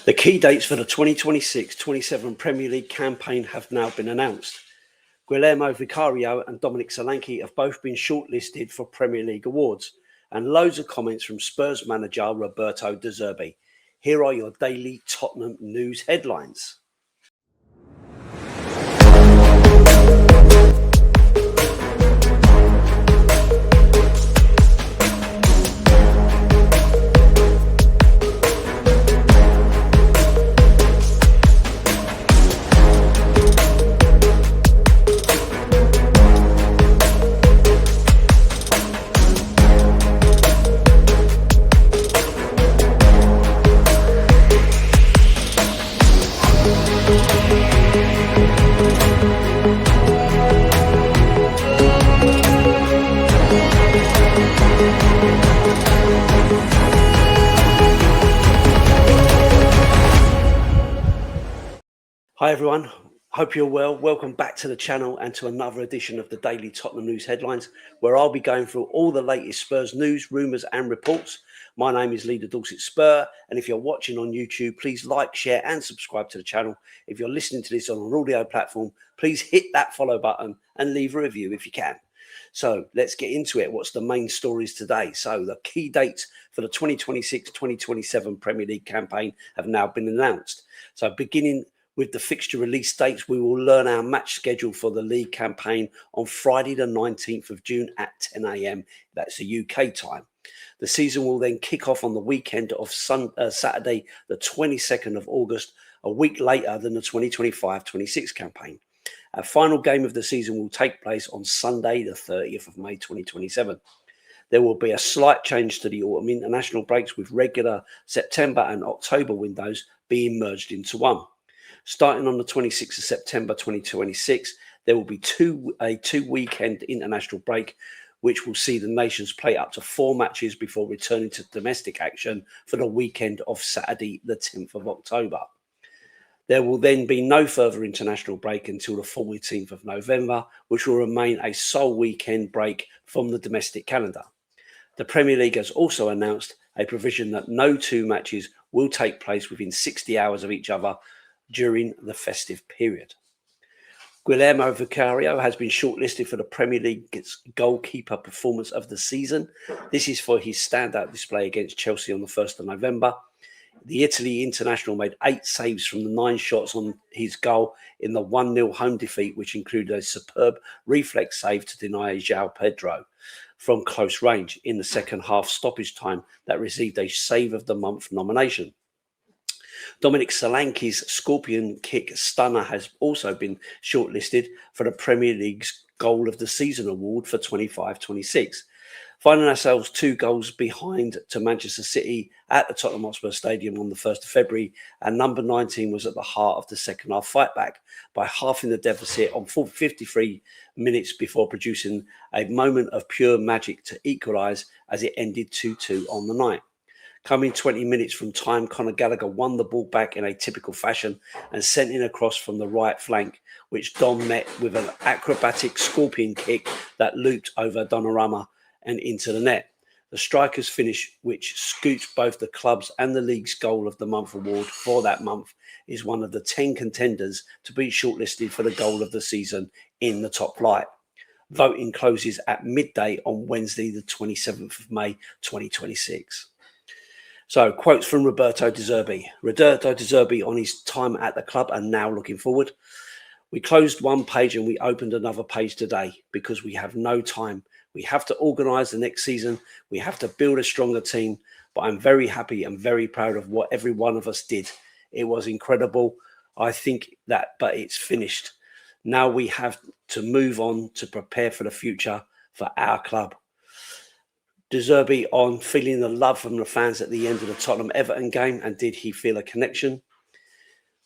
The key dates for the 2026-27 Premier League campaign have now been announced. Guillermo Vicario and Dominic Solanke have both been shortlisted for Premier League awards, and loads of comments from Spurs manager Roberto De Zerbi. Here are your daily Tottenham news headlines. Hi everyone, hope you're well. Welcome back to the channel and to another edition of the Daily Tottenham News Headlines, where I'll be going through all the latest Spurs news, rumours and reports. My name is Leader Dorset Spur, and if you're watching on YouTube, please like, share and subscribe to the channel. If you're listening to this on an audio platform, please hit that follow button and leave a review if you can. So let's get into it. What's the main stories today? So the key dates for the 2026-2027 Premier League campaign have now been announced. So beginning with the fixture release dates, we will learn our match schedule for the league campaign on Friday the 19th of June at 10 a.m. That's the UK time. The season will then kick off on the weekend of Saturday the 22nd of August, a week later than the 2025-26 campaign. Our final game of the season will take place on Sunday the 30th of May 2027. There will be a slight change to the autumn international breaks, with regular September and October windows being merged into one. Starting on the 26th of September 2026, there will be a two-weekend international break, which will see the nations play up to 4 matches before returning to domestic action for the weekend of Saturday, the 10th of October. There will then be no further international break until the 14th of November, which will remain a sole weekend break from the domestic calendar. The Premier League has also announced a provision that no 2 matches will take place within 60 hours of each other during the festive period. Guillermo Vicario has been shortlisted for the Premier League's goalkeeper performance of the season. This is for his standout display against Chelsea on the 1st of November. The Italy international made 8 saves from the 9 shots on his goal in the 1-0 home defeat, which included a superb reflex save to deny João Pedro from close range in the second half stoppage time that received a Save of the Month nomination. Dominic Solanke's scorpion kick stunner has also been shortlisted for the Premier League's Goal of the Season award for 25-26. Finding ourselves 2 goals behind to Manchester City at the Tottenham Hotspur Stadium on the 1st of February, and number 19 was at the heart of the second half fight back by halving the deficit on 53 minutes before producing a moment of pure magic to equalise as it ended 2-2 on the night. Coming 20 minutes from time, Conor Gallagher won the ball back in a typical fashion and sent it across from the right flank, which Dom met with an acrobatic scorpion kick that looped over Donnarumma and into the net. The striker's finish, which scooped both the club's and the league's Goal of the Month award for that month, is one of the 10 contenders to be shortlisted for the Goal of the Season in the top flight. Voting closes at midday on Wednesday, the 27th of May, 2026. So, quotes from Roberto De Zerbi. Roberto De Zerbi on his time at the club and now looking forward. We closed one page and we opened another page today because we have no time. We have to organise the next season. We have to build a stronger team. But I'm very happy and very proud of what every one of us did. It was incredible. I think that, but it's finished. Now we have to move on to prepare for the future for our club. De Zerbi on feeling the love from the fans at the end of the Tottenham-Everton game, and did he feel a connection?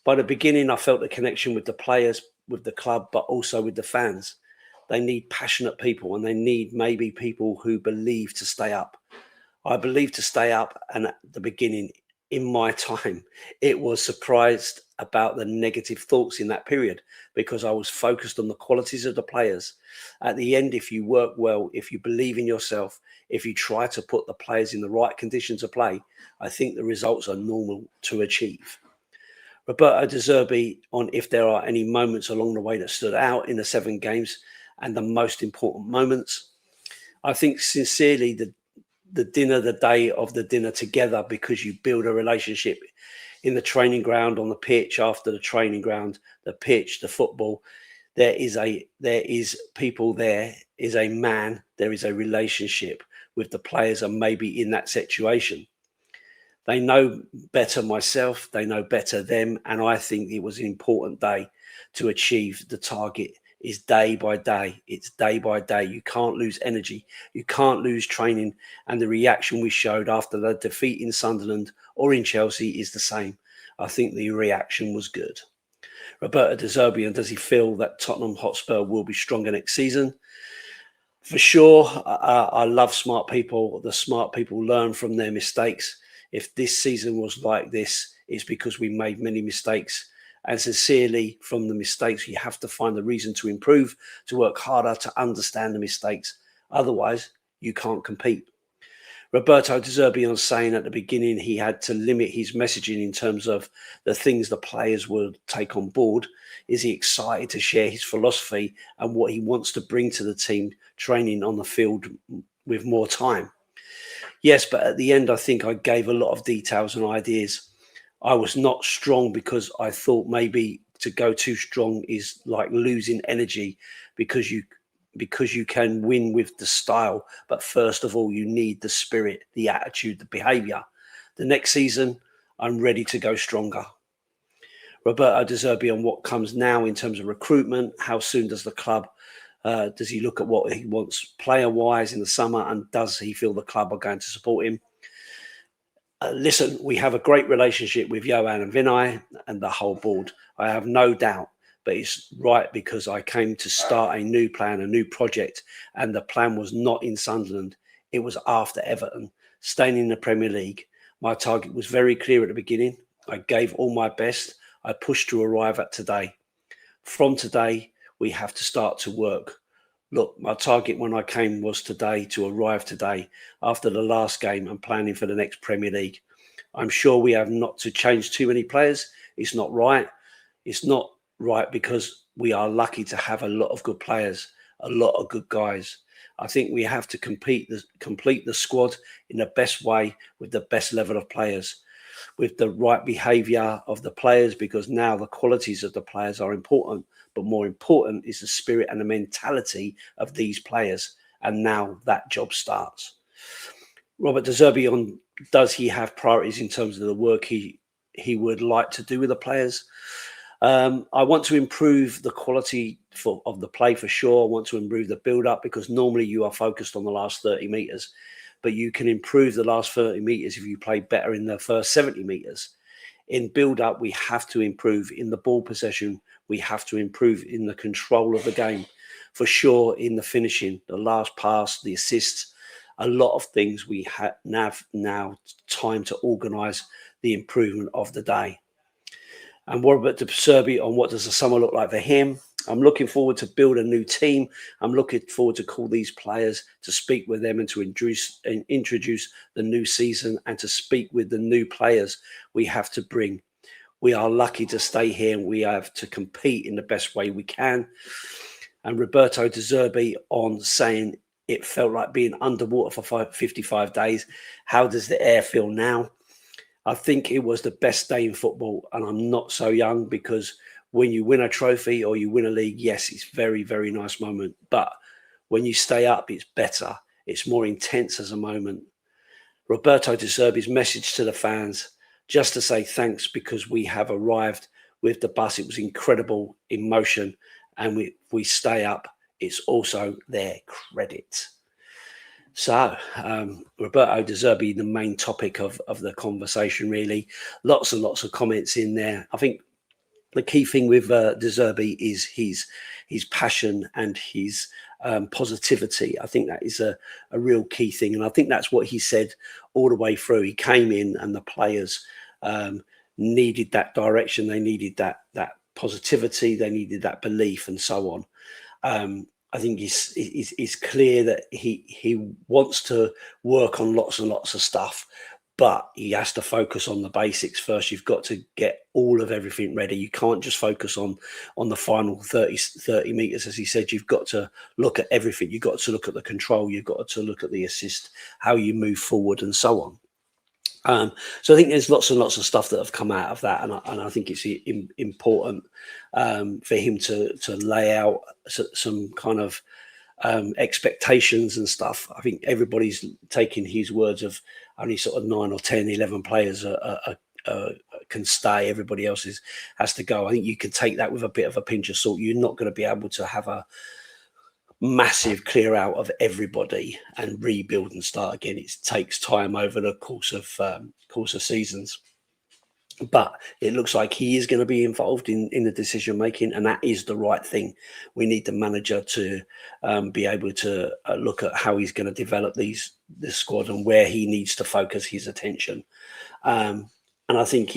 By the beginning, I felt the connection with the players, with the club, but also with the fans. They need passionate people, and they need maybe people who believe to stay up. I believe to stay up, and at the beginning, in my time, it was surprised about the negative thoughts in that period because I was focused on the qualities of the players. At the end, if you work well, if you believe in yourself, if you try to put the players in the right condition to play, I think the results are normal to achieve. Roberto De Zerbi on if there are any moments along the way that stood out in the 7 games and the most important moments. I think sincerely the dinner, the day of the dinner together, because you build a relationship in the training ground, on the pitch, after the training ground, the pitch, the football. There is people, there is a man, there is a relationship with the players, and maybe in that situation. They know better myself, they know better them, and I think it was an important day to achieve the target. Is day by day. It's day by day. You can't lose energy. You can't lose training. And the reaction we showed after the defeat in Sunderland or in Chelsea is the same. I think the reaction was good. Roberto De Zerbi, and does he feel that Tottenham Hotspur will be stronger next season? For sure. I love smart people. The smart people learn from their mistakes. If this season was like this, it's because we made many mistakes. And sincerely, from the mistakes, you have to find the reason to improve, to work harder, to understand the mistakes. Otherwise, you can't compete. Roberto De Zerbi on saying at the beginning he had to limit his messaging in terms of the things the players would take on board. Is he excited to share his philosophy and what he wants to bring to the team training on the field with more time? Yes, but at the end, I think I gave a lot of details and ideas. I was not strong because I thought maybe to go too strong is like losing energy, because you can win with the style, but first of all you need the spirit, the attitude, the behavior. The next season I'm ready to go stronger. Roberto De Zerbi on what comes now in terms of recruitment. How soon does the club does he look at what he wants player wise in the summer, and does he feel the club are going to support him? Listen, we have a great relationship with Johan and Vinay and the whole board. I have no doubt, but it's right because I came to start a new plan, a new project, and the plan was not in Sunderland. It was after Everton, staying in the Premier League. My target was very clear at the beginning. I gave all my best. I pushed to arrive at today. From today, we have to start to work. Look, my target when I came was today, to arrive today after the last game and planning for the next Premier League. I'm sure we have not to change too many players. It's not right. It's not right because we are lucky to have a lot of good players, a lot of good guys. I think we have to complete the squad in the best way with the best level of players, with the right behaviour of the players, because now the qualities of the players are important, but more important is the spirit and the mentality of these players. And now that job starts. Robert De Zerbi on, does he have priorities in terms of the work he would like to do with the players? I want to improve the quality of the play for sure. I want to improve the build-up, because normally you are focused on the last 30 metres, but you can improve the last 30 metres if you play better in the first 70 metres. In build-up, we have to improve in the ball possession. We have to improve in the control of the game. For sure, in the finishing, the last pass, the assists, a lot of things we have now time to organise the improvement of the day. And what about De Zerbi on what does the summer look like for him? I'm looking forward to build a new team. I'm looking forward to call these players, to speak with them and to introduce the new season, and to speak with the new players we have to bring. We are lucky to stay here, and we have to compete in the best way we can. And Roberto De Zerbi on saying it felt like being underwater for 55 days. How does the air feel now? I think it was the best day in football, and I'm not so young, because when you win a trophy or you win a league, yes, it's very, very nice moment. But when you stay up, it's better. It's more intense as a moment. Roberto De Zerbi's message to the fans, just to say thanks, because we have arrived with the bus. It was incredible emotion, and we stay up. It's also their credit. So, Roberto De Zerbi, the main topic of the conversation, really. Lots and lots of comments in there. I think the key thing with De Zerbi is his passion and his positivity. I think that is a real key thing. And I think that's what he said all the way through. He came in and the players needed that direction. They needed that positivity. They needed that belief, and so on. I think it's clear that he wants to work on lots and lots of stuff, but he has to focus on the basics first. You've got to get all of everything ready. You can't just focus on the final 30 meters, as he said. You've got to look at everything. You've got to look at the control. You've got to look at the assist, how you move forward, and so on. So I think there's lots and lots of stuff that have come out of that, and I think it's important for him to lay out some kind of expectations and stuff. I think everybody's taking his words of only sort of 9 or 10, 11 players can stay. Everybody else has to go. I think you can take that with a bit of a pinch of salt. You're not going to be able to have a massive clear out of everybody and rebuild and start again. It takes time over the course of seasons. But it looks like he is going to be involved in the decision making, and that is the right thing. We need the manager to be able to look at how he's going to develop this squad and where he needs to focus his attention. And I think,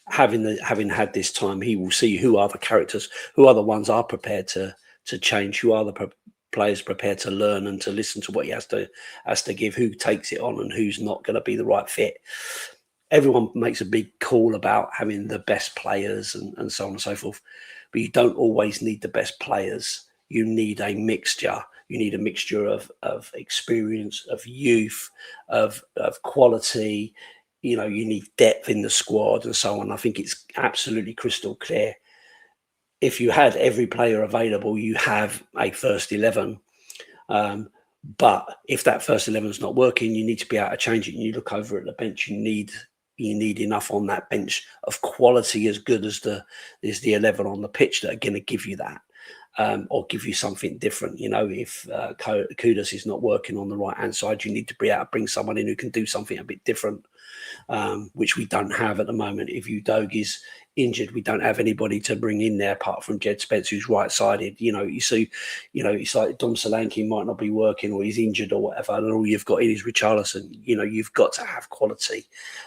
having had this time, he will see who are the characters, who are the ones are prepared to change, who are the players prepared to learn and to listen to what he has to give, who takes it on and who's not going to be the right fit. Everyone makes a big call about having the best players and so on and so forth, but you don't always need the best players. You need a mixture. You need a mixture of experience, of youth, of quality. You need depth in the squad and so on. I think it's absolutely crystal clear. If you had every player available, you have a first 11. But if that first 11 is not working, you need to be able to change it. And you look over at the bench, you need enough on that bench of quality as good as the 11 on the pitch that are going to give you that, or give you something different. If Kudus is not working on the right hand side, you need to be able to bring someone in who can do something a bit different, which we don't have at the moment. If Udogie is injured, we don't have anybody to bring in there apart from Jed Spence, who's right-sided. You see, it's like Dom Solanke might not be working, or he's injured or whatever, and all you've got in is Richarlison. You've got to have quality,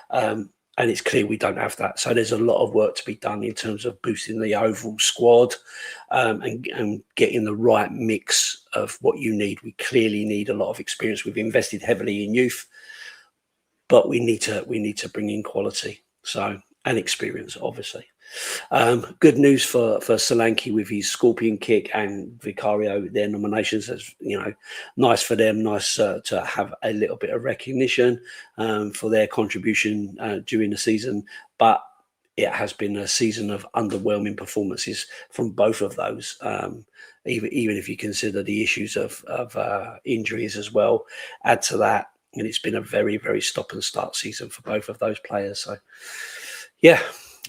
and it's clear we don't have that. So there's a lot of work to be done in terms of boosting the overall squad, and getting the right mix of what you need. We clearly need a lot of experience. We've invested heavily in youth, but we need to bring in quality. And experience, obviously. Good news for Solanke with his scorpion kick and Vicario, their nominations. As nice for them. Nice to have a little bit of recognition for their contribution during the season. But it has been a season of underwhelming performances from both of those. Even if you consider the issues of injuries as well, add to that, and it's been a very, very stop and start season for both of those players. So. Yeah.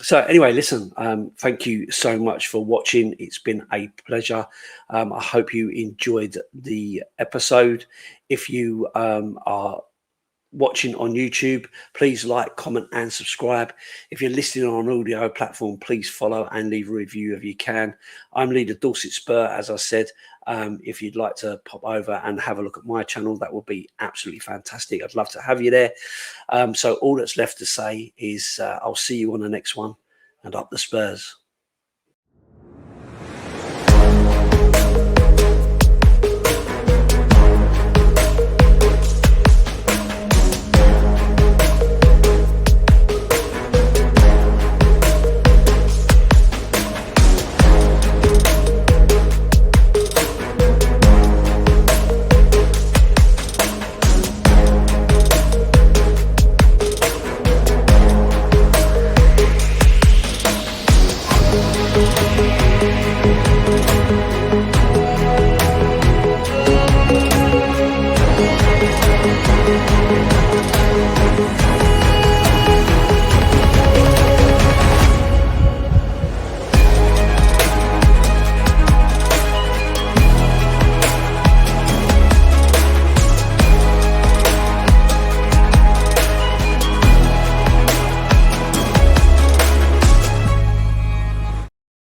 So anyway, listen, thank you so much for watching. It's been a pleasure. I hope you enjoyed the episode. If you are watching on YouTube, please like, comment and subscribe. If you're listening on an audio platform, please follow and leave a review if you can. I'm leader Dorset Spur, as I said. If you'd like to pop over and have a look at my channel, that would be absolutely fantastic. I'd love to have you there. So all that's left to say is I'll see you on the next one, and up the Spurs.